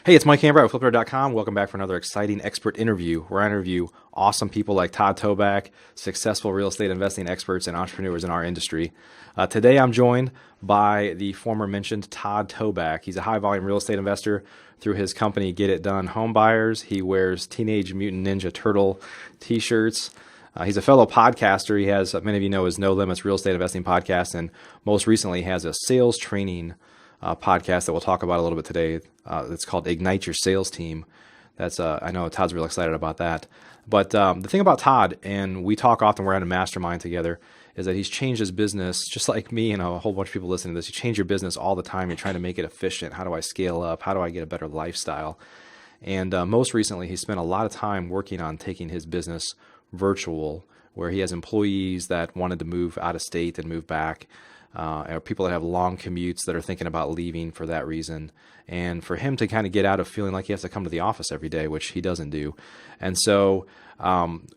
Hey, it's Mike Hambright with Flipper.com. Welcome back for another exciting expert interview where I interview awesome people like Todd Toback, successful real estate investing experts and entrepreneurs in our industry. Today I'm joined by the former mentioned Todd Toback. He's a high volume real estate investor through his company Get It Done Home Buyers. He wears Teenage Mutant Ninja Turtle t-shirts. He's a fellow podcaster. He has, many of you know, his No Limits Real Estate Investing podcast, and most recently has a sales training podcast that we'll talk about a little bit today. It's called Ignite Your Sales Team. That's I know Todd's real excited about that. But the thing about Todd, and we talk often, we're at a mastermind together, is that he's changed his business, just like me and a whole bunch of people listening to this. You change your business all the time. You're trying to make it efficient. How do I scale up? How do I get a better lifestyle? And most recently, he spent a lot of time working on taking his business virtual, where he has employees that wanted to move out of state and move back. Or people that have long commutes that are thinking about leaving for that reason. And for him to kind of get out of feeling like he has to come to the office every day, which he doesn't do. And so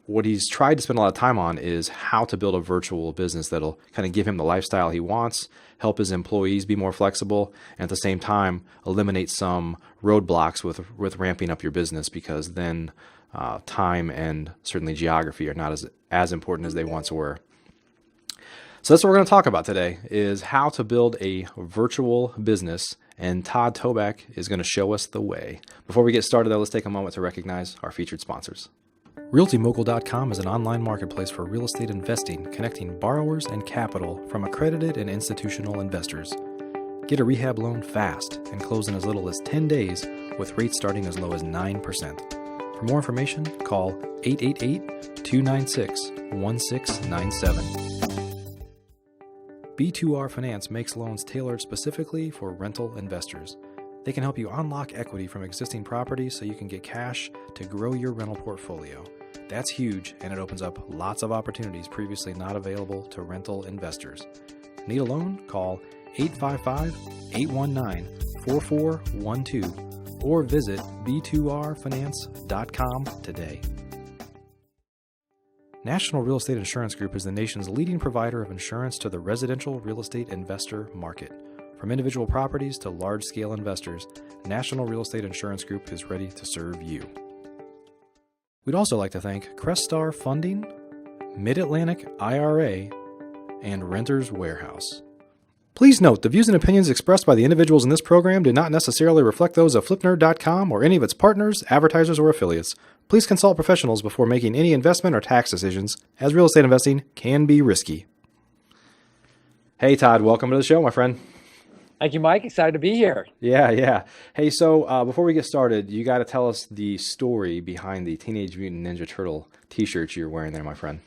what he's tried to spend a lot of time on is how to build a virtual business that'll kind of give him the lifestyle he wants, help his employees be more flexible, and at the same time eliminate some roadblocks with ramping up your business, because then time and certainly geography are not as important as they once were. So that's what we're going to talk about today, is how to build a virtual business, and Todd Toback is going to show us the way. Before we get started, though, let's take a moment to recognize our featured sponsors. RealtyMogul.com is an online marketplace for real estate investing, connecting borrowers and capital from accredited and institutional investors. Get a rehab loan fast and close in as little as 10 days with rates starting as low as 9%. For more information, call 888-296-1697. B2R Finance makes loans tailored specifically for rental investors. They can help you unlock equity from existing properties so you can get cash to grow your rental portfolio. That's huge, and it opens up lots of opportunities previously not available to rental investors. Need a loan? Call 855-819-4412 or visit b2rfinance.com today. National Real Estate Insurance Group is the nation's leading provider of insurance to the residential real estate investor market. From individual properties to large-scale investors, National Real Estate Insurance Group is ready to serve you. We'd also like to thank Crestar Funding, Mid-Atlantic IRA, and Renters Warehouse. Please note, the views and opinions expressed by the individuals in this program do not necessarily reflect those of FlipNerd.com or any of its partners, advertisers, or affiliates. Please consult professionals before making any investment or tax decisions, as real estate investing can be risky. Hey, Todd, welcome to the show, my friend. Thank you, Mike. Excited to be here. Yeah. Hey, so before we get started, you got to tell us the story behind the Teenage Mutant Ninja Turtle t-shirts you're wearing there, my friend.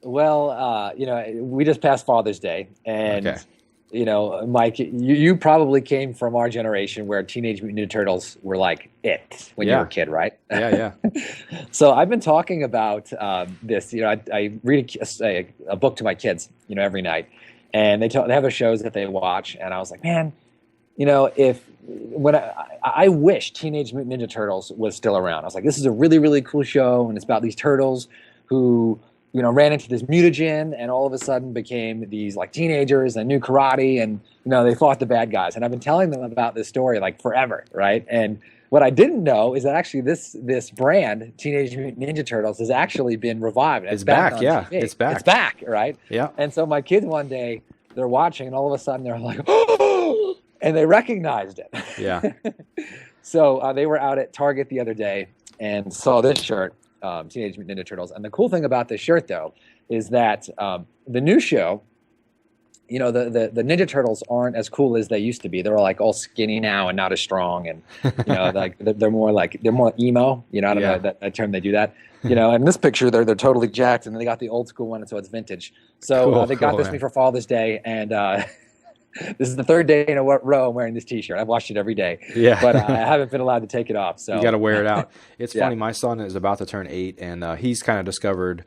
Well, we just passed Father's Day, and Okay. Mike, you probably came from our generation where Teenage Mutant Ninja Turtles were like it when you were a kid, right? Yeah. So I've been talking about this. I read a book to my kids, every night, and they have their shows that they watch, and I was like, man, when I wish Teenage Mutant Ninja Turtles was still around. I was like, this is a really, really cool show, and it's about these turtles who ran into this mutagen and all of a sudden became these like teenagers and knew karate, and they fought the bad guys. And I've been telling them about this story like forever, right? And what I didn't know is that actually this brand, Teenage Mutant Ninja Turtles, has actually been revived. It's back, yeah. TV. It's back. It's back, right? Yeah. And so my kids one day, they're watching, and all of a sudden they're like, oh, and they recognized it. Yeah. So they were out at Target the other day and saw this shirt. Teenage Mutant Ninja Turtles. And the cool thing about this shirt, though, is that the new show, the Ninja Turtles aren't as cool as they used to be. They're like all skinny now and not as strong, and like they're more emo. I don't know that term, they do that. And in this picture they're totally jacked, and then they got the old school one, and so it's vintage. So they got this me for Father's Day, and this is the third day in a row I'm wearing this t-shirt. I've watched it every day, but I haven't been allowed to take it off. So you got to wear it out. It's funny. My son is about to turn 8, and he's kind of discovered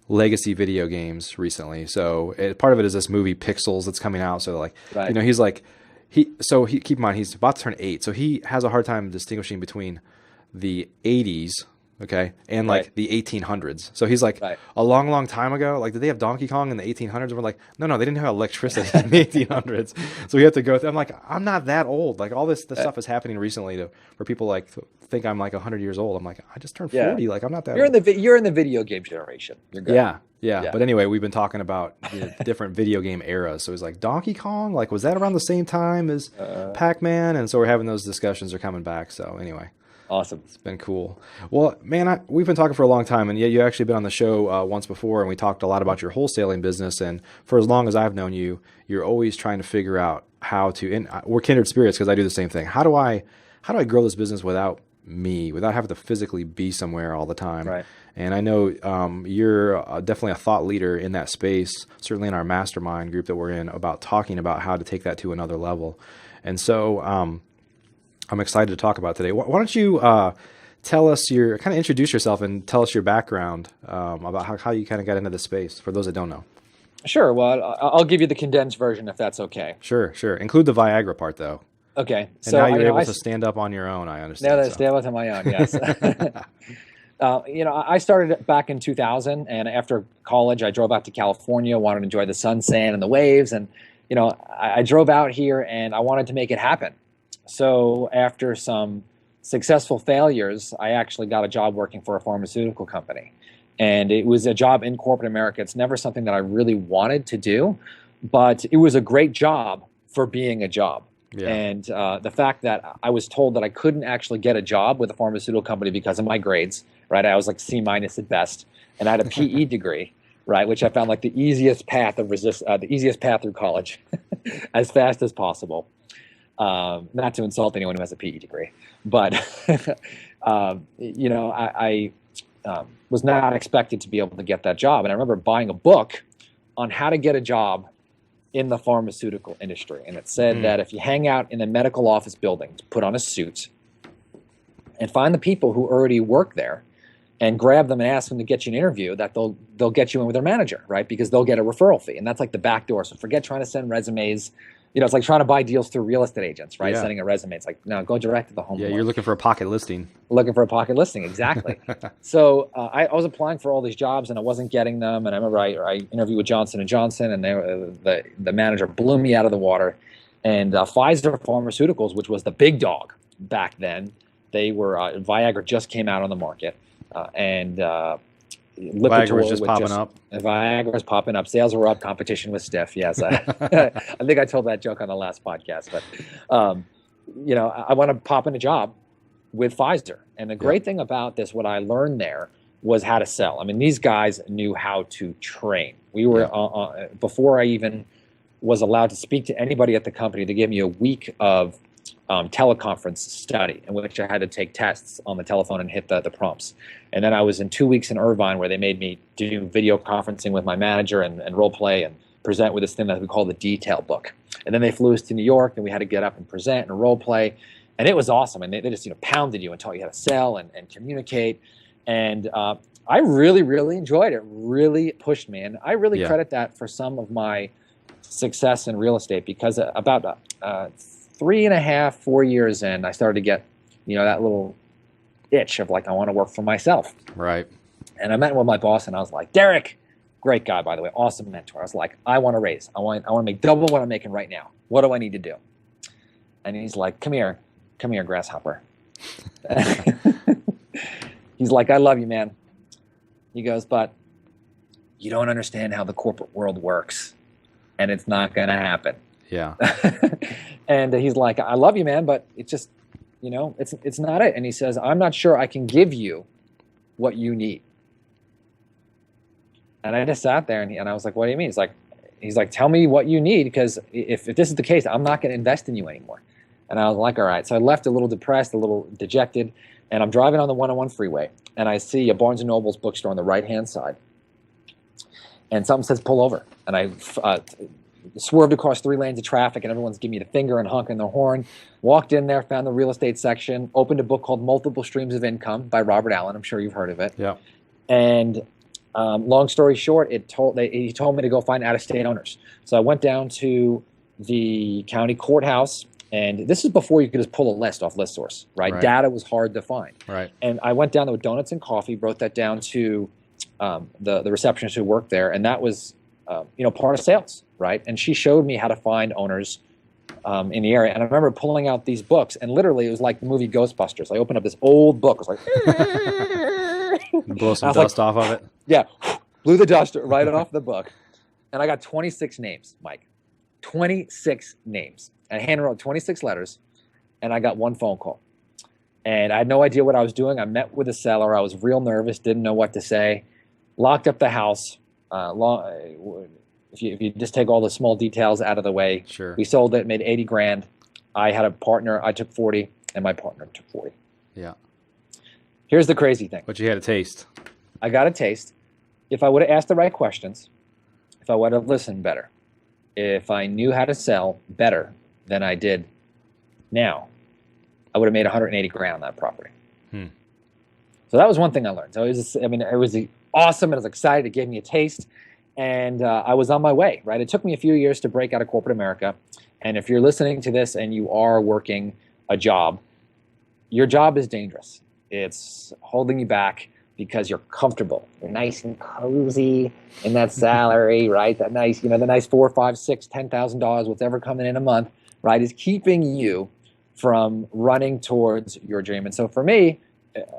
legacy video games recently. So part of it is this movie Pixels that's coming out. So he's like, keep in mind, he's about to turn 8. So he has a hard time distinguishing between the 80s Okay. And Right. like the 1800s. So he's like, Right. a long, long time ago, like, did they have Donkey Kong in the 1800s? And we're like, no, they didn't have electricity in the 1800s. So we have to go through. I'm like, I'm not that old. Like, all this stuff is happening recently where people like think I'm like 100 years old. I'm like, I just turned Yeah. 40. Like, I'm not that You're old. you're in the video game generation. You're good. Yeah. Yeah. But anyway, we've been talking about the different video game eras. So he's like, Donkey Kong, like, was that around the same time as Pac-Man? And so we're having those discussions are coming back. So anyway. Awesome. It's been cool. Well, man, we've been talking for a long time, and yeah, you actually been on the show once before, and we talked a lot about your wholesaling business. And for as long as I've known you, you're always trying to figure out how to. And we're kindred spirits because I do the same thing. How do I grow this business without having to physically be somewhere all the time? Right. And I know you're definitely a thought leader in that space, certainly in our mastermind group that we're in, about talking about how to take that to another level. And so I'm excited to talk about today. Why don't you tell us kind of introduce yourself and tell us your background about how you kind of got into this space for those that don't know. Sure. Well, I'll give you the condensed version if that's okay. Sure. Include the Viagra part though. Okay. And so now you're able to stand up on your own, I understand. Now that I stand up on my own, yes. I started back in 2000, and after college, I drove out to California, wanted to enjoy the sun, sand, and the waves. And, I drove out here and I wanted to make it happen. So after some successful failures, I actually got a job working for a pharmaceutical company. And it was a job in corporate America. It's never something that I really wanted to do, but it was a great job for being a job. Yeah. And the fact that I was told that I couldn't actually get a job with a pharmaceutical company because of my grades, right? I was like C- at best, and I had a PE degree, right? Which I found like the easiest path through college as fast as possible. Not to insult anyone who has a PE degree, but I was not expected to be able to get that job. And I remember buying a book on how to get a job in the pharmaceutical industry. And it said that if you hang out in the medical office buildings, put on a suit and find the people who already work there and grab them and ask them to get you an interview, that they'll get you in with their manager, right? Because they'll get a referral fee. And that's like the back door. So forget trying to send resumes. It's like trying to buy deals through real estate agents, right? Yeah. Sending a resume. It's like, no, go direct to the home. Yeah, you're looking for a pocket listing. Looking for a pocket listing, exactly. So I was applying for all these jobs and I wasn't getting them. And I remember I interviewed with Johnson & Johnson, and the manager blew me out of the water. And Pfizer Pharmaceuticals, which was the big dog back then, they were Viagra just came out on the market, Viagra was just popping up. Viagra was popping up. Sales were up. Competition was stiff. Yes, I think I told that joke on the last podcast. But I want to pop in a job with Pfizer. And the great thing about this, what I learned there, was how to sell. I mean, these guys knew how to train. We were before I even was allowed to speak to anybody at the company. They gave me a week of teleconference study in which I had to take tests on the telephone and hit the prompts. And then I was in 2 weeks in Irvine where they made me do video conferencing with my manager and role play and present with this thing that we call the detail book. And then they flew us to New York and we had to get up and present and role play. And it was awesome. And they just pounded you and taught you how to sell and communicate. And I really, really enjoyed it. It really pushed me. And I really credit that for some of my success in real estate, because about 3.5, 4 years in, I started to get, that little itch of like, I want to work for myself. Right. And I met with my boss and I was like, Derek, great guy, by the way, awesome mentor. I was like, I want to raise. I want to make double what I'm making right now. What do I need to do? And he's like, come here, grasshopper. He's like, I love you, man. He goes, but you don't understand how the corporate world works, and it's not going to happen. Yeah. And he's like, I love you, man, but it's just, it's not it. And he says, I'm not sure I can give you what you need. And I just sat there and I was like, what do you mean? He's like, tell me what you need, because if this is the case, I'm not going to invest in you anymore. And I was like, all right. So I left a little depressed, a little dejected, and I'm driving on the 101 freeway, and I see a Barnes & Noble's bookstore on the right-hand side. And something says pull over. And I swerved across 3 lanes of traffic, and everyone's giving me the finger and honking their horn. Walked in there, found the real estate section, opened a book called Multiple Streams of Income by Robert Allen. I'm sure you've heard of it. Yeah. And long story short, he told me to go find out-of-state owners. So I went down to the county courthouse And this is before you could just pull a list off ListSource, right? Right. Data was hard to find. Right. And I went down there with donuts and coffee, wrote that down to the receptionist who worked there, and that was part of sales, right? And she showed me how to find owners in the area. And I remember pulling out these books, and literally it was like the movie Ghostbusters. I opened up this old book. I was like, blow some dust off of it. Yeah, blew the dust right off the book. And I got 26 names, Mike. 26 names. And I handwrote 26 letters, and I got one phone call. And I had no idea what I was doing. I met with the seller. I was real nervous, didn't know what to say. Locked up the house. If you just take all the small details out of the way, sure. We sold it, made 80 grand. I had a partner. I took 40, and my partner took 40. Yeah. Here's the crazy thing. But you had a taste. I got a taste. If I would have asked the right questions, if I would have listened better, if I knew how to sell better than I did now, I would have made 180 grand on that property. So that was one thing I learned. So it was awesome. It was exciting. It gave me a taste. And I was on my way, right? It took me a few years to break out of corporate America. And if you're listening to this and you are working a job, your job is dangerous. It's holding you back because you're comfortable. You're nice and cozy in that salary, right? That nice, the nice $4, $5, $6, $10,000, whatever coming in a month, right, is keeping you from running towards your dream. And so for me,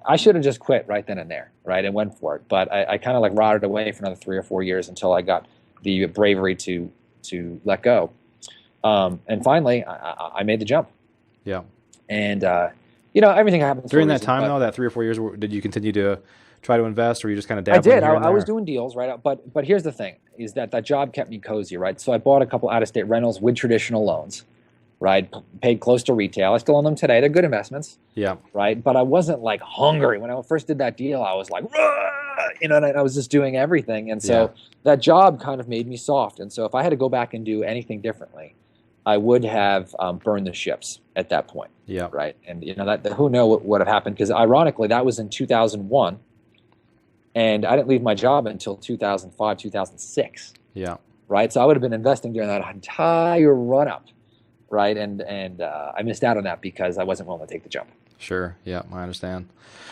I should have just quit right then and there, right, and went for it. But I kind of like rotted away for another 3 or 4 years until I got the bravery to let go. And finally, I made the jump. Yeah. And everything happens during that time, though, that 3 or 4 years. Did you continue to try to invest, or you just kind of dabbling? I did. I was doing deals, right? But here's the thing: is that job kept me cozy, right? So I bought a couple out-of-state rentals with traditional loans. Right, paid close to retail. I still own them today. They're good investments. Yeah. Right, but I wasn't like hungry when I first did that deal. I was like, and I was just doing everything, and so that job kind of made me soft. And so if I had to go back and do anything differently, I would have burned the ships at that point. Yeah. Right, and that who knows what would have happened, because ironically that was in 2001, and I didn't leave my job until 2005, 2006. Yeah. Right, so I would have been investing during that entire run up. Right, and I missed out on that because I wasn't willing to take the jump. Sure, yeah, I understand.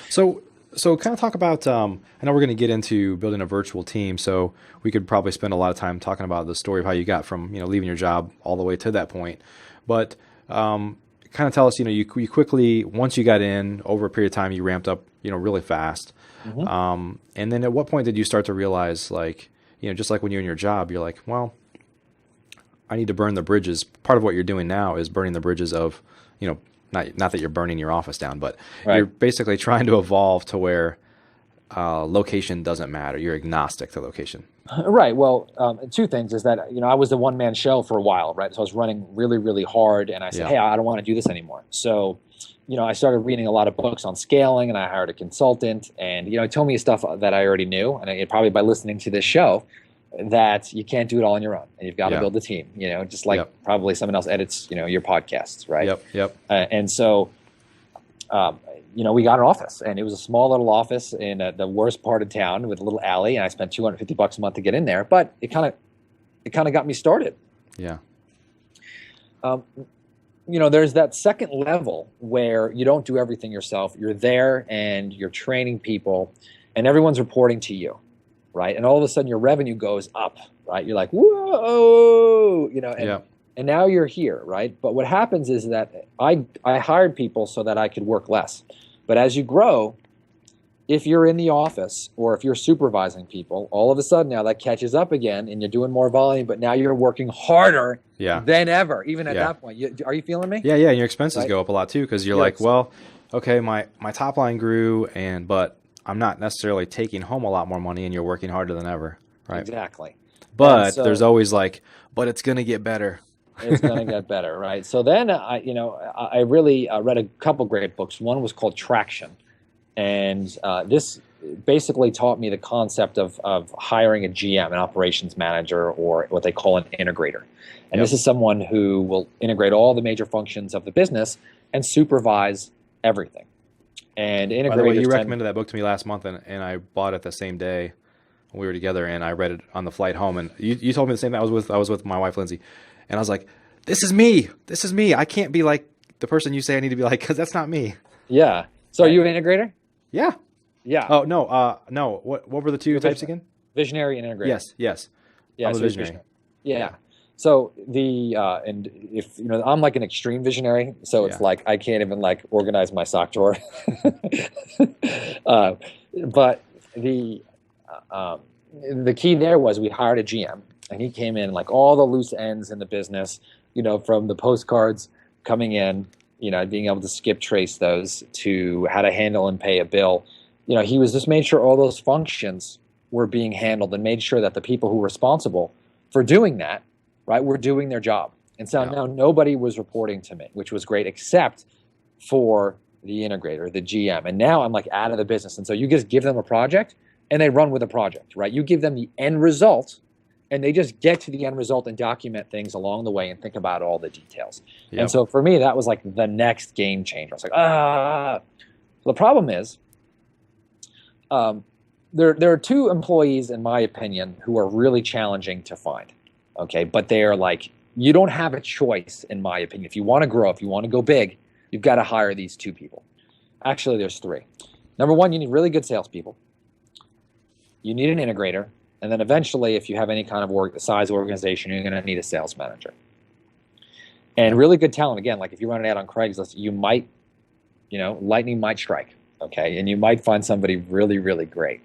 So kind of talk about. I know we're going to get into building a virtual team, so we could probably spend a lot of time talking about the story of how you got from leaving your job all the way to that point. But kind of tell us, you quickly, once you got in, over a period of time, you ramped up, really fast. Mm-hmm. And then at what point did you start to realize, like, just like when you're in your job, you're like, well, I need to burn the bridges. Part of what you're doing now is burning the bridges of, not that you're burning your office down, but you're basically trying to evolve to where location doesn't matter. You're agnostic to location. Right. Well, two things is that, I was the one-man show for a while, right? So I was running really, really hard, and I said, hey, I don't want to do this anymore. So, I started reading a lot of books on scaling, and I hired a consultant, and, it told me stuff that I already knew, and probably by listening to this show, that you can't do it all on your own, and you've got to build a team, just like probably someone else edits, your podcasts, right? Yep. And so, we got an office, and it was a small little office in the worst part of town with a little alley, and I spent $250 a month to get in there, but it kind of got me started. Yeah. There's that second level where you don't do everything yourself. You're there and you're training people, and everyone's reporting to you. Right, and all of a sudden your revenue goes up, right? You're like, whoa, and now you're here, right? But what happens is that I hired people so that I could work less. But as you grow, if you're in the office or if you're supervising people, all of a sudden now that catches up again, and you're doing more volume, but now you're working harder than ever, even at that point. Are you feeling me? Yeah, and your expenses go up a lot too, because you're like, well, okay, my top line grew, but I'm not necessarily taking home a lot more money, and you're working harder than ever, right? Exactly. But there's always but it's going to get better. It's going to get better, right? So then I really read a couple great books. One was called Traction, and this basically taught me the concept of hiring a GM, an operations manager, or what they call an integrator. And this is someone who will integrate all the major functions of the business and supervise everything. And integrators. By the way, you recommended that book to me last month, and I bought it the same day when we were together, and I read it on the flight home. And you told me the same thing. I was with my wife Lindsay, and I was like, this is me. This is me. I can't be like the person you say I need to be like, because that's not me. Yeah. So are you an integrator? Yeah. Yeah. Oh, no. No. What were the two types again? Visionary and integrator. Yes. Yeah. I'm a So visionary. Yeah. So and if I'm like an extreme visionary, so it's like I can't even like organize my sock drawer. But the key there was we hired a GM, and he came in like all the loose ends in the business, from the postcards coming in, being able to skip trace those to how to handle and pay a bill. He was just made sure all those functions were being handled and made sure that the people who were responsible for doing that, right, were doing their job. And so now nobody was reporting to me, which was great, except for the integrator, the GM. And now I'm like out of the business. And so you just give them a project and they run with the project, right? You give them the end result and they just get to the end result and document things along the way and think about all the details. Yep. And so for me, that was like the next game changer. I was like, The problem is, there are two employees, in my opinion, who are really challenging to find. Okay, but they are like, you don't have a choice, in my opinion. If you want to grow, if you want to go big, you've got to hire these two people. Actually, there's three. Number one, you need really good salespeople. You need an integrator. And then eventually, if you have any kind of size organization, you're going to need a sales manager. And really good talent, again, like if you run an ad on Craigslist, you might, lightning might strike, okay? And you might find somebody really, really great.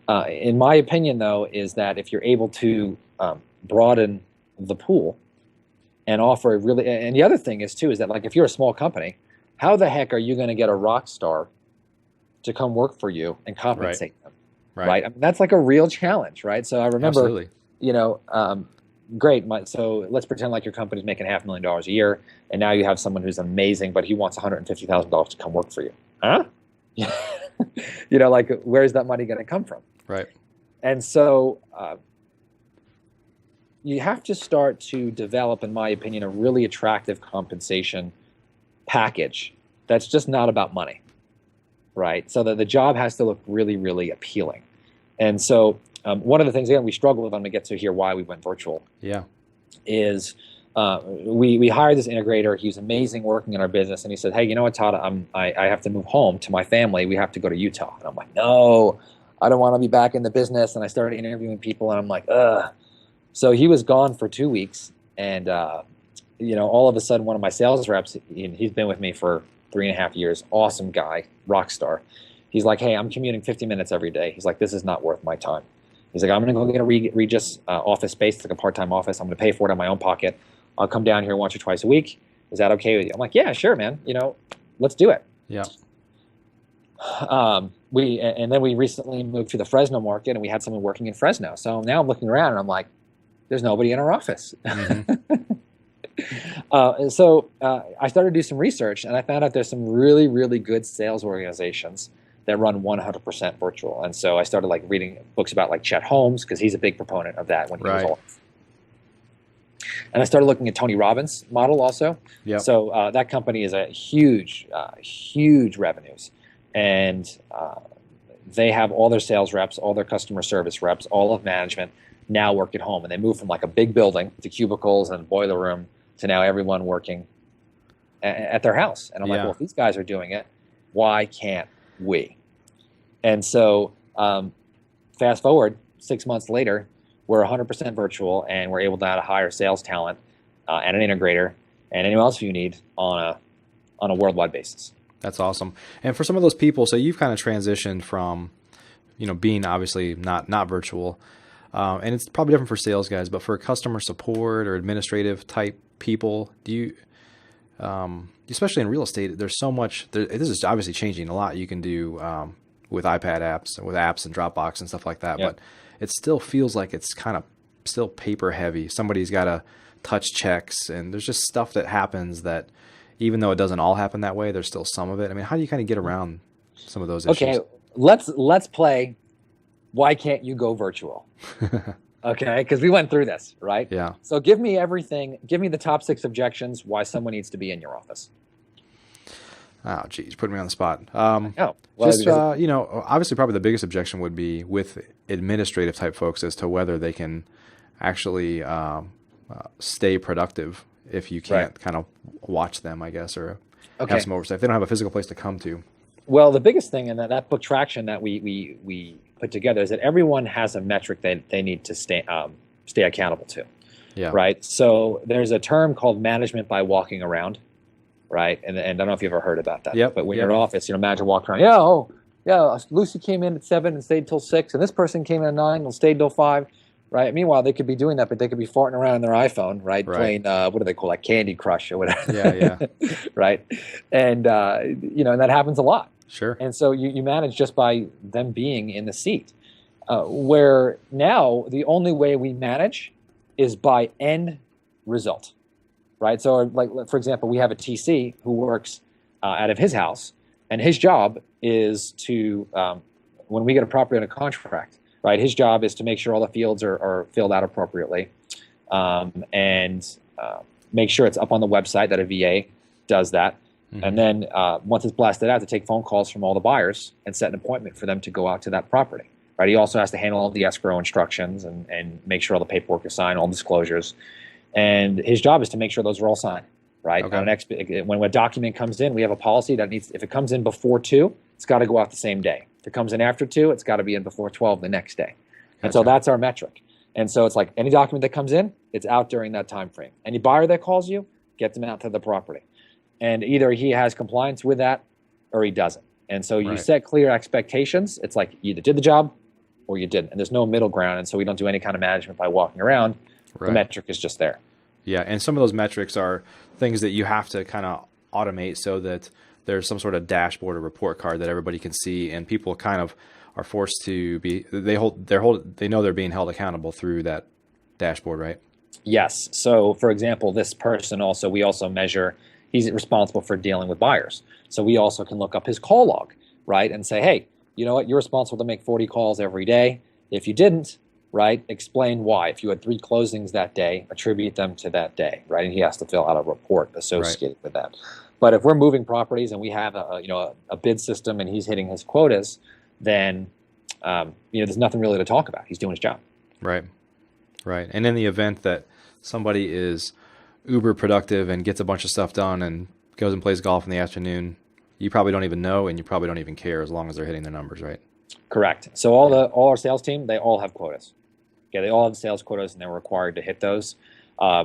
In my opinion, though, is that if you're able to broaden the pool and offer and the other thing is, too, is that like if you're a small company, how the heck are you going to get a rock star to come work for you and compensate them? Right. I mean, that's like a real challenge, right? So I remember, great. So let's pretend like your company's making $500,000 a year, and now you have someone who's amazing, but he wants $150,000 to come work for you. Huh? Like where's that money going to come from? Right. And so you have to start to develop, in my opinion, a really attractive compensation package that's just not about money. Right, so that the job has to look really, really appealing. And so one of the things, again, we struggle with, I'm going to get to here why we went virtual, is we hired this integrator. He was amazing working in our business. And he said, hey, you know what, Todd, I have to move home to my family. We have to go to Utah. And I'm like, no, I don't want to be back in the business. And I started interviewing people, and I'm like, ugh. So he was gone for 2 weeks. And, all of a sudden, one of my sales reps, he's been with me for 3.5 years, awesome guy, rock star. He's like, hey, I'm commuting 50 minutes every day. He's like, this is not worth my time. He's like, I'm going to go get a Regis office space. It's like a part-time office. I'm going to pay for it out of my own pocket. I'll come down here once or twice a week. Is that okay with you? I'm like, yeah, sure, man. Let's do it. Yeah. And then we recently moved to the Fresno market, and we had someone working in Fresno. So now I'm looking around, and I'm like, there's nobody in our office. Mm-hmm. So I started to do some research, and I found out there's some really, really good sales organizations that run 100% virtual. And so I started like reading books about like Chet Holmes, because he's a big proponent of that when he was alive. And I started looking at Tony Robbins' model also. Yep. So that company is a huge revenues. And they have all their sales reps, all their customer service reps, all of management now work at home. And they moved from like a big building to cubicles and a boiler room to now everyone working at their house. And I'm like, well, if these guys are doing it, why can't we? And so fast forward 6 months later, we're 100% virtual, and we're able now to hire sales talent and an integrator and anyone else you need on a worldwide basis. That's awesome. And for some of those people, so you've kind of transitioned from, being obviously not virtual, and it's probably different for sales guys, but for customer support or administrative type people, do you, especially in real estate, there's so much, this is obviously changing a lot. You can do with iPad apps, with apps and Dropbox and stuff like that, but it still feels like it's kind of still paper heavy. Somebody's got to touch checks, and there's just stuff that happens that even though it doesn't all happen that way, there's still some of it. I mean, how do you kind of get around some of those issues? Okay, let's play why can't you go virtual? Okay, because we went through this, right? Yeah. So give me everything. Give me the top 6 objections why someone needs to be in your office. Oh, geez, putting me on the spot. Obviously probably the biggest objection would be with administrative type folks as to whether they can actually stay productive if you can't kind of watch them, I guess, or have some oversight. If they don't have a physical place to come to. Well, the biggest thing in that book Traction that we put together is that everyone has a metric that they need to stay accountable to. Yeah. Right. So there's a term called management by walking around. Right. And I don't know if you've ever heard about that. Yep. But when you're in office, manager walks around. Yeah, Lucy came in at 7 and stayed till 6, and this person came in at 9 and stayed till 5. Right. Meanwhile, they could be doing that, but they could be farting around on their iPhone, right? Playing what do they call that? Candy Crush or whatever. Yeah. Right. And and that happens a lot. Sure. And so you manage just by them being in the seat. Where now the only way we manage is by end result. Right. So, like for example, we have a TC who works out of his house, and his job is to when we get a property on a contract. Right, his job is to make sure all the fields are filled out appropriately, and make sure it's up on the website that a VA does that. Mm-hmm. And then once it's blasted out, to take phone calls from all the buyers and set an appointment for them to go out to that property. Right, he also has to handle all the escrow instructions and make sure all the paperwork is signed, all disclosures. And his job is to make sure those are all signed. Right, okay. When a document comes in, we have a policy that if it comes in before 2, it's got to go out the same day. If it comes in after 2, it's got to be in before 12 the next day. And so that's our metric. And so it's like any document that comes in, it's out during that time frame. Any buyer that calls you, get them out to the property. And either he has compliance with that or he doesn't. And so you set clear expectations. It's like you either did the job or you didn't. And there's no middle ground. And so we don't do any kind of management by walking around. Right. The metric is just there. Yeah, and some of those metrics are things that you have to kind of automate so that there's some sort of dashboard or report card that everybody can see, and people kind of are forced to be. They know they're being held accountable through that dashboard, right? Yes. So, for example, this person we also measure. He's responsible for dealing with buyers, so we also can look up his call log, right, and say, hey, you know what? You're responsible to make 40 calls every day. If you didn't, right, explain why. If you had 3 closings that day, attribute them to that day, right? And he has to fill out a report associated with that. But if we're moving properties and we have a bid system and he's hitting his quotas, then there's nothing really to talk about. He's doing his job. Right. And in the event that somebody is uber productive and gets a bunch of stuff done and goes and plays golf in the afternoon, you probably don't even know, and you probably don't even care as long as they're hitting their numbers, right? Correct. So all our sales team, they all have quotas. Yeah, they all have sales quotas, and they're required to hit those.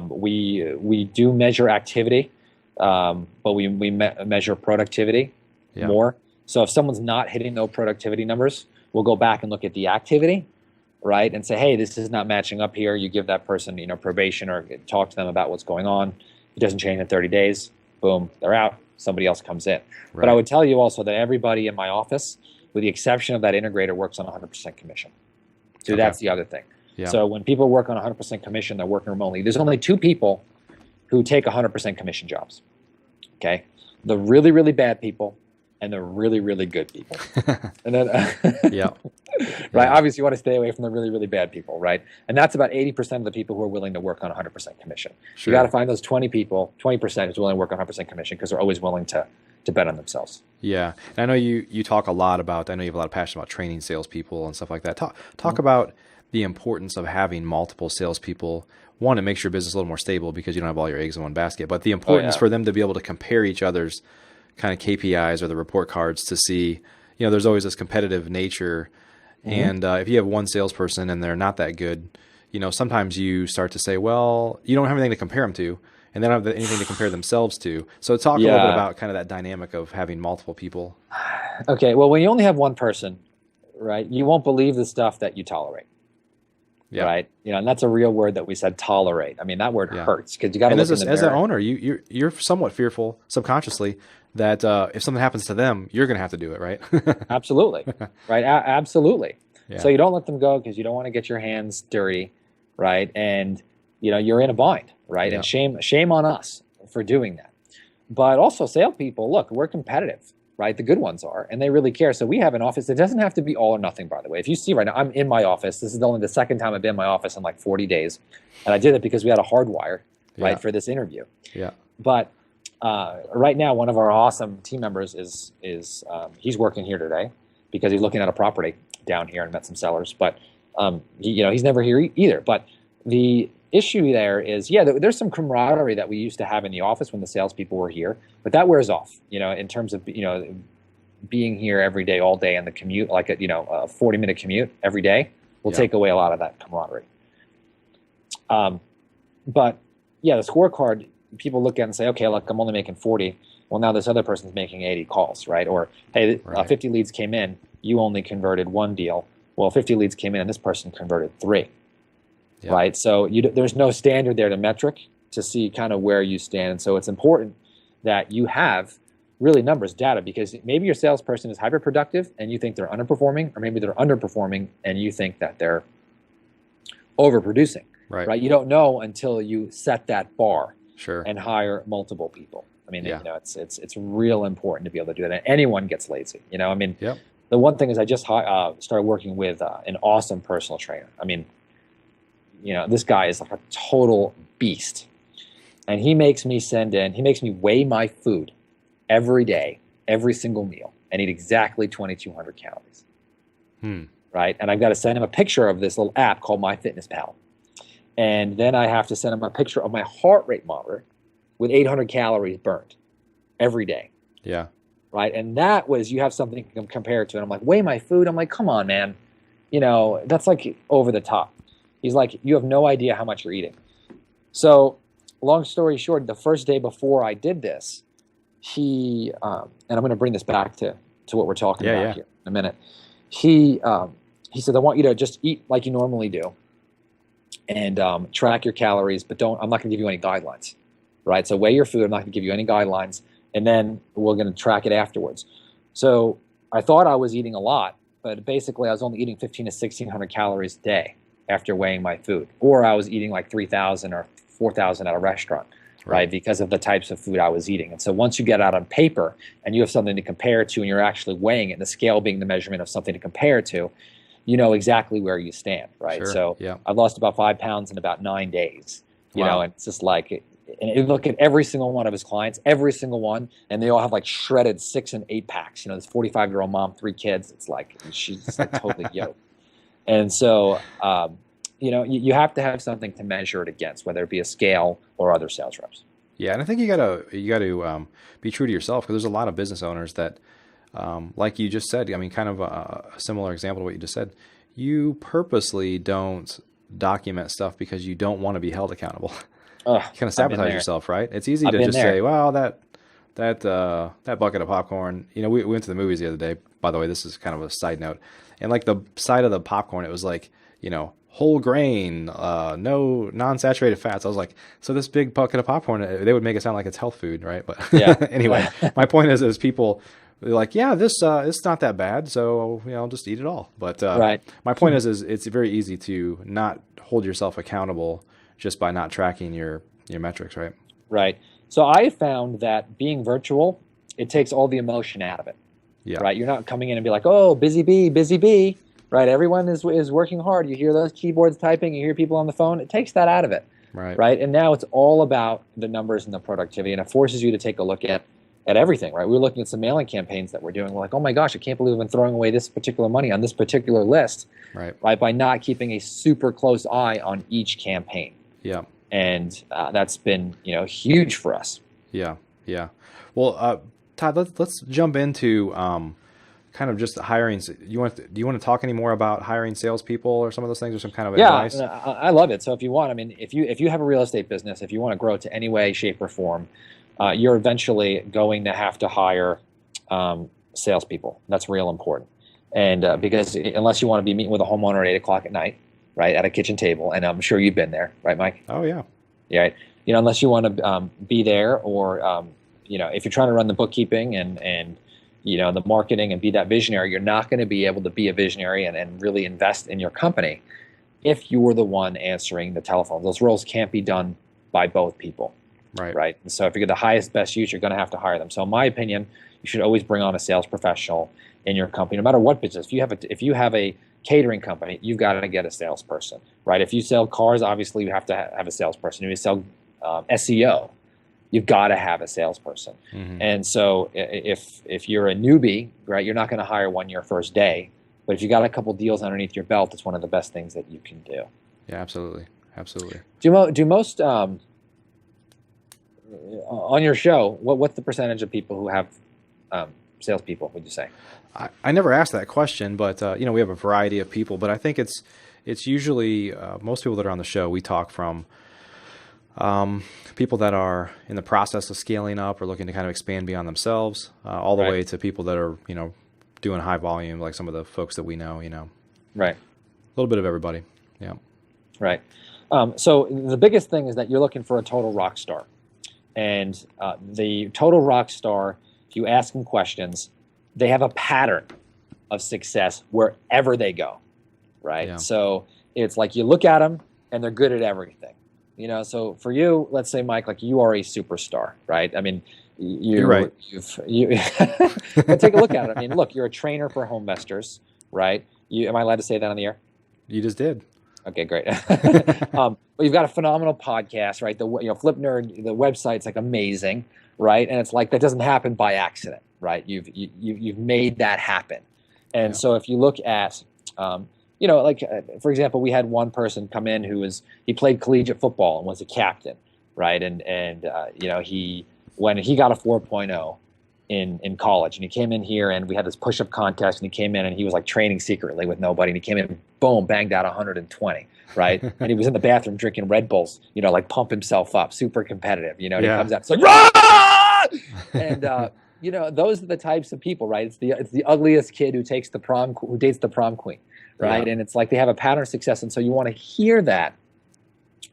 We do measure activity. But we measure productivity more. So if someone's not hitting those productivity numbers, we'll go back and look at the activity, right, and say, hey, this is not matching up here. You give that person, probation or talk to them about what's going on. It doesn't change in 30 days. Boom, they're out. Somebody else comes in. Right. But I would tell you also that everybody in my office, with the exception of that integrator, works on 100% commission. So that's the other thing. Yeah. So when people work on 100% commission, they're working remotely. There's only 2 people who take 100% commission jobs. Okay, the really, really bad people and the really, really good people. And then, right. Obviously, you want to stay away from the really, really bad people, right? And that's about 80% of the people who are willing to work on 100% commission. Sure. You got to find those 20% who's willing to work on 100% commission because they're always willing to bet on themselves. Yeah, and I know you talk a lot about. I know you have a lot of passion about training salespeople and stuff like that. Talk about the importance of having multiple salespeople. One, it makes your business a little more stable because you don't have all your eggs in one basket. But the importance for them to be able to compare each other's kind of KPIs or the report cards to see, there's always this competitive nature. Mm-hmm. And if you have one salesperson and they're not that good, sometimes you start to say, well, you don't have anything to compare them to, and they don't have anything to compare themselves to. So talk a little bit about kind of that dynamic of having multiple people. Okay, well, when you only have one person, right, you won't believe the stuff that you tolerate. Yeah. Right. And that's a real word that we said, tolerate. I mean, that word hurts because you got to look in the mirror. As an owner, you're somewhat fearful subconsciously that if something happens to them, you're going to have to do it, right? Absolutely. Right. Absolutely. Yeah. So you don't let them go because you don't want to get your hands dirty, right? And you're in a bind, right? Yeah. And shame on us for doing that. But also, salespeople, look, we're competitive. Right, the good ones are, and they really care. So we have an office. It doesn't have to be all or nothing, by the way. If you see right now, I'm in my office. This is only the second time I've been in my office in like 40 days, and I did it because we had a hardwire, right, for this interview. Yeah. But right now, one of our awesome team members is he's working here today because he's looking at a property down here and met some sellers. But he's never here either. But issue there is, there's some camaraderie that we used to have in the office when the salespeople were here, but that wears off, in terms of, being here every day, all day, and the commute, like a 40-minute commute every day will take away a lot of that camaraderie. But yeah, the scorecard, people look at and say, okay, look, I'm only making 40. Well, now this other person's making 80 calls, right? Or, hey, 50 leads came in, you only converted 1 deal. Well, 50 leads came in and this person converted 3, right? So there's no standard there to metric to see kind of where you stand. And so it's important that you have really numbers, data, because maybe your salesperson is hyper productive and you think they're underperforming, or maybe they're underperforming and you think that they're overproducing, right? You don't know until you set that bar and hire multiple people. I mean, it's real important to be able to do that. And anyone gets lazy, I mean, the one thing is I just started working with an awesome personal trainer. I mean, this guy is like a total beast, and he makes me weigh my food every day, every single meal, and eat exactly 2,200 calories. Right? And I've got to send him a picture of this little app called MyFitnessPal. And then I have to send him a picture of my heart rate monitor with 800 calories burned every day. Yeah. Right? And that was, you have something to compare it to. And I'm like, weigh my food? I'm like, come on, man. That's like over the top. He's like, you have no idea how much you're eating. So long story short, the first day before I did this, and I'm going to bring this back to what we're talking about here in a minute. He said, I want you to just eat like you normally do and track your calories, but I'm not going to give you any guidelines, right? So weigh your food. I'm not going to give you any guidelines, and then we're going to track it afterwards. So I thought I was eating a lot, but basically I was only eating 1,500 to 1,600 calories a day after weighing my food, or I was eating like 3,000 or 4,000 at a restaurant. Right, because of the types of food I was eating. And so once you get out on paper and you have something to compare to and you're actually weighing it, and the scale being the measurement of something to compare to, you know exactly where you stand, right? So I lost about 5 pounds in about 9 days, you know, and it's just like, and you look at every single one of his clients, every single one, and they all have like shredded 6 and 8 packs. This 45-year-old mom, 3 kids, it's like, she's like totally yoked. And so, you have to have something to measure it against, whether it be a scale or other sales reps. Yeah, and I think you gotta be true to yourself, because there's a lot of business owners that, like you just said, I mean, kind of a similar example to what you just said. You purposely don't document stuff because you don't want to be held accountable. You kind of sabotage yourself, right? It's easy to just say, well, that bucket of popcorn. We went to the movies the other day. By the way, this is kind of a side note, and like the side of the popcorn, it was like, whole grain, no non-saturated fats. I was like, so this big bucket of popcorn, they would make it sound like it's health food, right? But anyway, my point is people, they're like, it's not that bad, so I'll just eat it all. But my point is it's very easy to not hold yourself accountable just by not tracking your metrics, right? Right. So I found that being virtual, it takes all the emotion out of it. Yeah. Right. You're not coming in and be like, oh, busy bee. Right, everyone is working hard. You hear those keyboards typing, you hear people on the phone. It takes that out of it. Right, and now it's all about the numbers and the productivity, and it forces you to take a look at everything. Right, we were looking at some mailing campaigns that we're doing. We're like, oh my gosh, I can't believe I've been throwing away this particular money on this particular list. Right, by not keeping a super close eye on each campaign. Yeah, and that's been huge for us. Yeah. Well, Todd, let's jump into kind of just the hiring. Do you want to talk any more about hiring salespeople or some of those things, or some kind of advice? Yeah, I love it. So if you want, I mean, if you have a real estate business, if you want to grow to any way, shape, or form, you're eventually going to have to hire salespeople. That's real important. And because unless you want to be meeting with a homeowner at 8 o'clock at night, right, at a kitchen table, and I'm sure you've been there, right, Mike? Oh yeah. Yeah. Right? Unless you want to be there, or if you're trying to run the bookkeeping and the marketing and be that visionary, you're not going to be able to be a visionary and really invest in your company if you were the one answering the telephone. Those roles can't be done by both people. Right. And so if you're the highest, best use, you're going to have to hire them. So in my opinion, you should always bring on a sales professional in your company, no matter what business. If you have a catering company, you've got to get a salesperson, right? If you sell cars, obviously you have to have a salesperson. If you sell SEO, you've got to have a salesperson. Mm-hmm. And so if you're a newbie, right, you're not going to hire one your first day. But if you got a couple deals underneath your belt, it's one of the best things that you can do. Yeah, absolutely. Absolutely. Do most on your show? What's the percentage of people who have salespeople? Would you say? I never asked that question, but we have a variety of people, but I think it's usually most people that are on the show. We talk from people that are in the process of scaling up or looking to kind of expand beyond themselves, all the way to people that are doing high volume, like some of the folks that we know. Right. A little bit of everybody. Yeah. Right. So the biggest thing is that you're looking for a total rock star, and the total rock star, if you ask them questions, they have a pattern of success wherever they go, right? Yeah. So it's like you look at them and they're good at everything, So for you, let's say, Mike, like you are a superstar, right? I mean, you're right. But take a look at it. I mean, look, you're a trainer for home investors, right? Am I allowed to say that on the air? You just did. Okay, great. But you've got a phenomenal podcast, right? Flip Nerd, the website's like amazing, right? And it's like that doesn't happen by accident, right? You've made that happen. And so if you look at, for example, we had one person come in he played collegiate football and was a captain, right? And when he got a 4.0 in college, and he came in here and we had this push-up contest, and he came in and he was like training secretly with nobody, and he came in, boom, banged out 120, right? And he was in the bathroom drinking Red Bulls, like pump himself up, super competitive, and he comes out, it's like, rah! And those are the types of people, right? It's the ugliest kid who dates the prom queen, right? And it's like they have a pattern of success, and so you want to hear that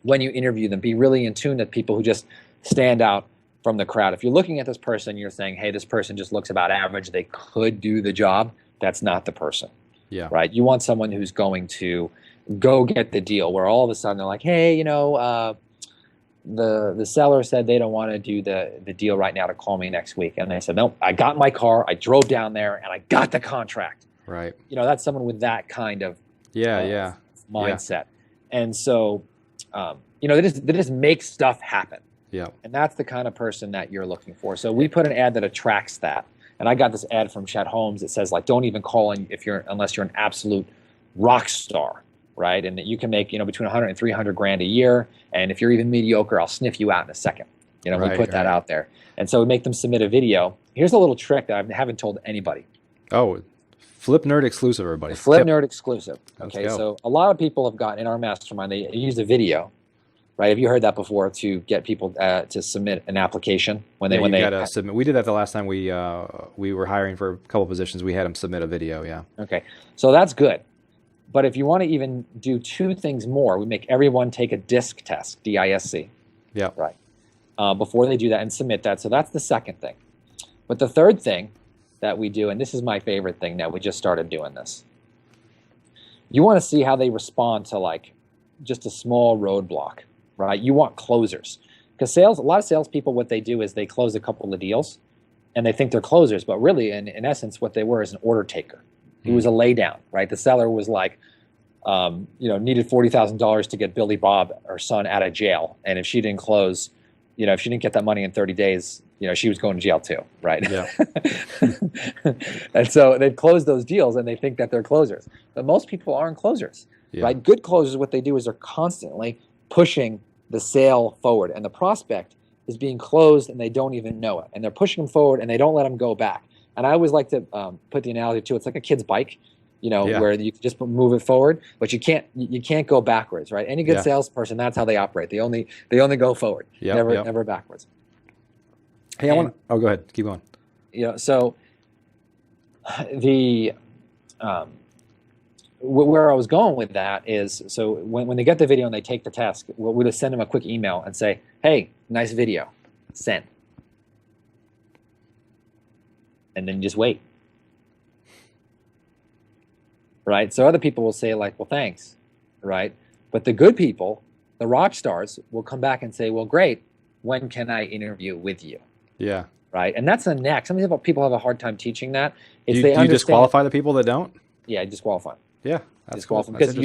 when you interview them. Be really in tune to people who just stand out from the crowd. If you're looking at this person, you're saying, hey, this person just looks about average, they could do the job. That's not the person. Yeah. Right. You want someone who's going to go get the deal, where all of a sudden they're like, hey, the seller said they don't want to do the deal right now, to call me next week. And they said, no, I got my car, I drove down there, and I got the contract. Right. That's someone with that kind of mindset. And so, they just make stuff happen. Yeah. And that's the kind of person that you're looking for. So we put an ad that attracts that. And I got this ad from Chet Holmes that says, like, don't even call in unless you're an absolute rock star, right? And that you can make, between 100 and 300 grand a year. And if you're even mediocre, I'll sniff you out in a second. We put that out there. And so we make them submit a video. Here's a little trick that I haven't told anybody. Oh, Flip Nerd exclusive, everybody. Flip Nerd exclusive. Okay, so a lot of people have gotten in our mastermind, they use a video. Right? Have you heard that before, to get people to submit an application when they gotta submit? We did that the last time we were hiring for a couple of positions. We had them submit a video. Yeah. Okay, so that's good. But if you want to even do two things more, we make everyone take a DISC test, DISC. Yeah. Right. Before they do that and submit that. So that's the second thing. But the third thing that we do, and this is my favorite thing now, we just started doing this. You want to see how they respond to like just a small roadblock. Right, you want closers, because a lot of salespeople, what they do is they close a couple of deals, and they think they're closers, but really, in essence, what they were is an order taker. He was a laydown, right? The seller was like, needed $40,000 to get Billy Bob, her son, out of jail, and if she didn't close, if she didn't get that money in 30 days, she was going to jail too, right? Yeah. And so they've closed those deals, and they think that they're closers, but most people aren't closers, right? Good closers, what they do is they're constantly pushing the sale forward, and the prospect is being closed and they don't even know it, and they're pushing them forward and they don't let them go back. And I always like to put the analogy to, it's like a kid's bike, where you just move it forward, but you can't go backwards, right? Any good salesperson, that's how they operate. They only go forward, never backwards. Hey, go ahead, keep going. So the where I was going with that is, so when they get the video and they take the test, we'll just send them a quick email and say, hey, nice video, send. And then just wait. Right? So other people will say like, well, thanks, right? But the good people, the rock stars, will come back and say, well, great, when can I interview with you? Yeah. Right? And that's the knack. Some people have a hard time teaching that. Do you disqualify the people that don't? Yeah, I disqualify them. Yeah, that's cool. Because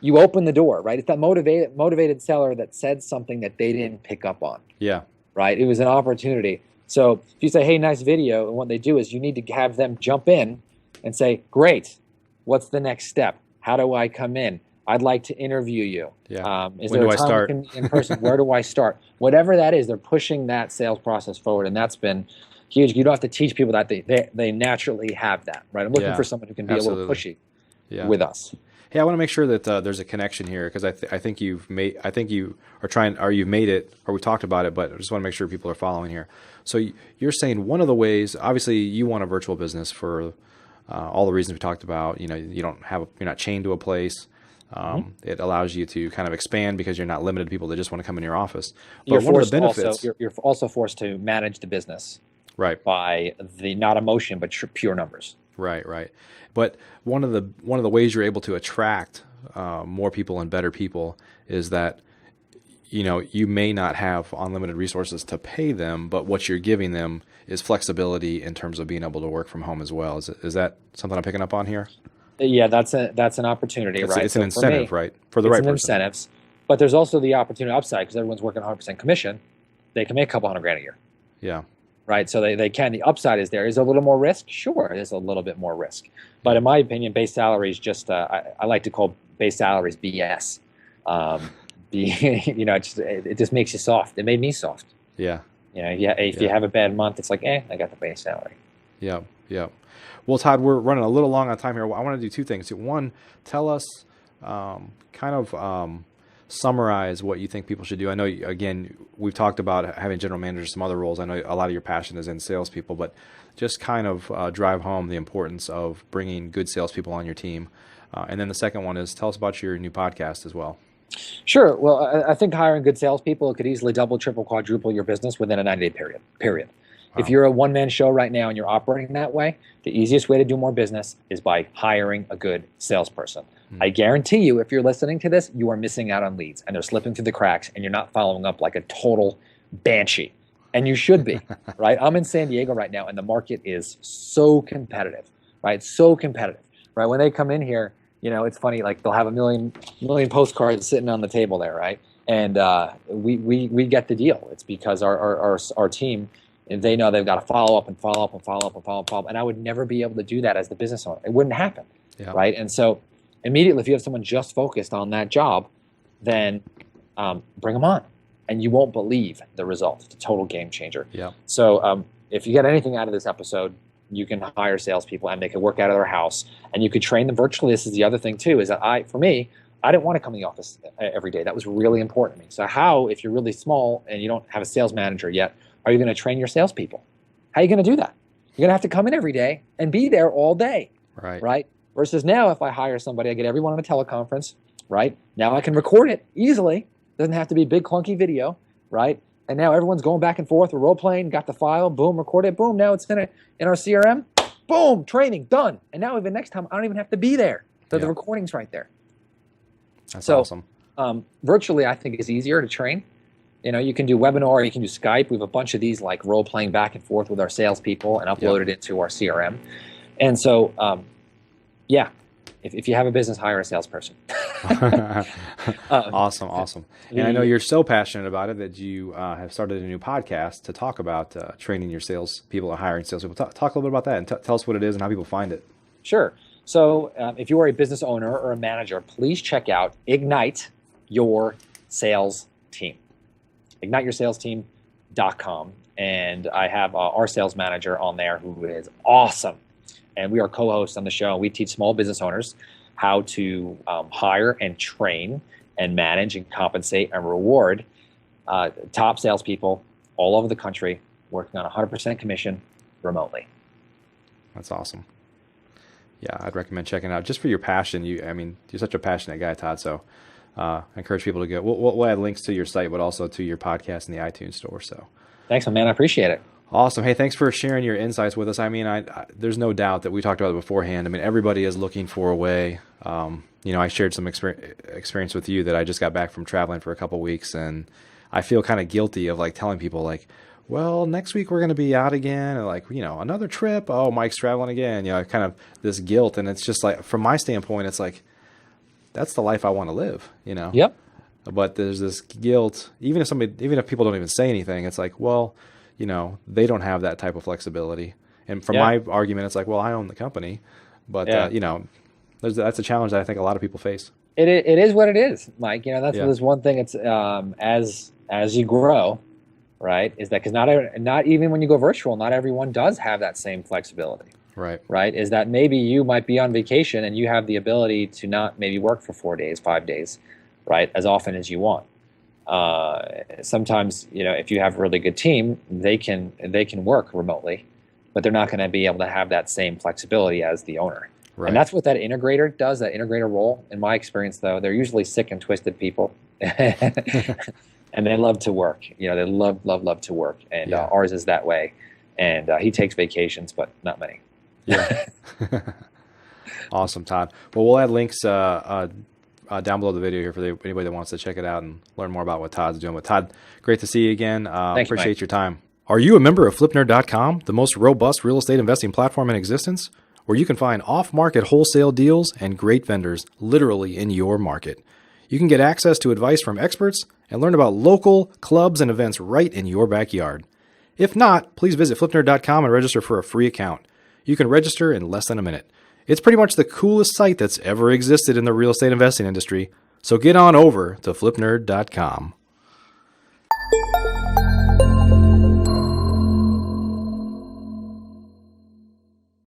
you open the door, right? It's that motivated seller that said something that they didn't pick up on. Yeah. Right? It was an opportunity. So if you say, hey, nice video, and what they do is you need to have them jump in and say, great, what's the next step? How do I come in? I'd like to interview you. Yeah. Is When there do a I time we start? can meet in person? Where do I start? Whatever that is, they're pushing that sales process forward, and that's been huge. You don't have to teach people that; they naturally have that, right? I'm looking for Yeah, someone who can be a little absolutely. pushy Yeah. with us. Hey, I want to make sure that there's a connection here because I think I think you are trying, or you've made it, or we talked about it, but I just want to make sure people are following here. So you're saying one of the ways, obviously, you want a virtual business for all the reasons we talked about. You know, you're not chained to a place. Mhm. It allows you to kind of expand because you're not limited to people that just want to come in your office. You're But one of the forced to also benefits, you're also forced to manage the business right? by the not emotion but pure numbers. Right, right. But one of the ways you're able to attract more people and better people is that you may not have unlimited resources to pay them, but what you're giving them is flexibility in terms of being able to work from home as well. Is that something I'm picking up on here? Yeah, that's an opportunity, right? It's an So for me, incentive, right, for the it's right an person. incentives, but there's also the opportunity upside because everyone's working 100% commission. They can make a couple hundred grand a year, Yeah, right? So they can. The upside is there. Is there a little more risk? Sure, there's a little bit more risk. But yeah, in my opinion, base salary is just, I like to call base salaries BS. It just makes you soft. It made me soft. yeah, Yeah, if you yeah, have a bad month, it's like, I got the base salary. yeah, yeah. Well, Todd, we're running a little long on time here. I want to do two things. One, tell us, kind of summarize what you think people should do. I know, again, we've talked about having general managers, some other roles. I know a lot of your passion is in salespeople, but just kind of drive home the importance of bringing good salespeople on your team. And then the second one is tell us about your new podcast as well. Sure. Well, I think hiring good salespeople could easily double, triple, quadruple your business within a 90-day period. Period. If Wow. you're a one-man show right now and you're operating that way, the easiest way to do more business is by hiring a good salesperson. I guarantee you, if you're listening to this, you are missing out on leads and they're slipping through the cracks and you're not following up like a total banshee. And you should be, right? I'm in San Diego right now and the market is so competitive, right? So competitive, right? When they come in here, it's funny, like they'll have a million postcards sitting on the table there, right? And we get the deal. It's because our team, and they know they've got to follow up and follow up and follow up and follow up. And I would never be able to do that as the business owner. It wouldn't happen, Yeah. right? And so immediately, if you have someone just focused on that job, then bring them on, and you won't believe the result. It's a total game changer. Yeah. So if you get anything out of this episode, you can hire salespeople and they can work out of their house, and you could train them virtually. This is the other thing too, is that for me, I didn't want to come to the office every day. That was really important to me. So how, if you're really small and you don't have a sales manager yet, are you going to train your salespeople? How are you going to do that? You're going to have to come in every day and be there all day, Right. right? Versus now, if I hire somebody, I get everyone on a teleconference, right? Now I can record it easily. Doesn't have to be big clunky video, right? And now everyone's going back and forth. We're role playing, got the file, boom, record it, boom. Now it's in our CRM, boom, training, done. And now even next time, I don't even have to be there. The Yeah. recording's right there. That's So awesome. virtually, I think is easier to train. You can do webinar, you can do Skype. We have a bunch of these like role playing back and forth with our salespeople and upload it into our CRM. And so, yeah, if you have a business, hire a salesperson. Awesome. And I know you're so passionate about it that you have started a new podcast to talk about training your salespeople or hiring salespeople. Talk a little bit about that and tell us what it is and how people find it. Sure. So if you are a business owner or a manager, please check out Ignite Your Sales Team. IgniteYourSalesTeam.com. And I have our sales manager on there who is awesome. And we are co-hosts on the show. We teach small business owners how to hire and train and manage and compensate and reward top salespeople all over the country working on 100% commission remotely. That's awesome. Yeah, I'd recommend checking it out just for your passion. You're such a passionate guy, Todd. So I encourage people to go. We'll add links to your site, but also to your podcast in the iTunes store. So thanks, man. I appreciate it. Awesome. Hey, thanks for sharing your insights with us. There's no doubt that we talked about it beforehand. Everybody is looking for a way. I shared some experience with you that I just got back from traveling for a couple weeks, and I feel kind of guilty of like telling people like, well, next week we're going to be out again, and like, another trip. Oh, Mike's traveling again. Kind of this guilt, and it's just like, from my standpoint, it's like, that's the life I want to live. Yep. But there's this guilt, even if people don't even say anything, it's like, well, they don't have that type of flexibility. And from my argument, it's like, well, I own the company, but that's a challenge that I think a lot of people face. it is what it is, Mike. That's Yeah. this one thing. It's as you grow, right? Is that because not even when you go virtual, not everyone does have that same flexibility. Right. Right? Is that maybe you might be on vacation and you have the ability to not maybe work for 4 days, 5 days, right, as often as you want. Sometimes, if you have a really good team, they can work remotely, but they're not going to be able to have that same flexibility as the owner. Right. And that's what that integrator does, that integrator role. In my experience, though, they're usually sick and twisted people. And they love to work. They love to work. And Yeah. ours is that way. And he takes vacations, but not many. Yeah. Awesome, Todd. Well, we'll add links down below the video here for anybody that wants to check it out and learn more about what Todd's doing. But Todd, great to see you again. Appreciate your time. Are you a member of FlipNerd.com, the most robust real estate investing platform in existence, where you can find off-market wholesale deals and great vendors literally in your market? You can get access to advice from experts and learn about local clubs and events right in your backyard. If not, please visit FlipNerd.com and register for a free account. You can register in less than a minute. It's pretty much the coolest site that's ever existed in the real estate investing industry. So get on over to FlipNerd.com.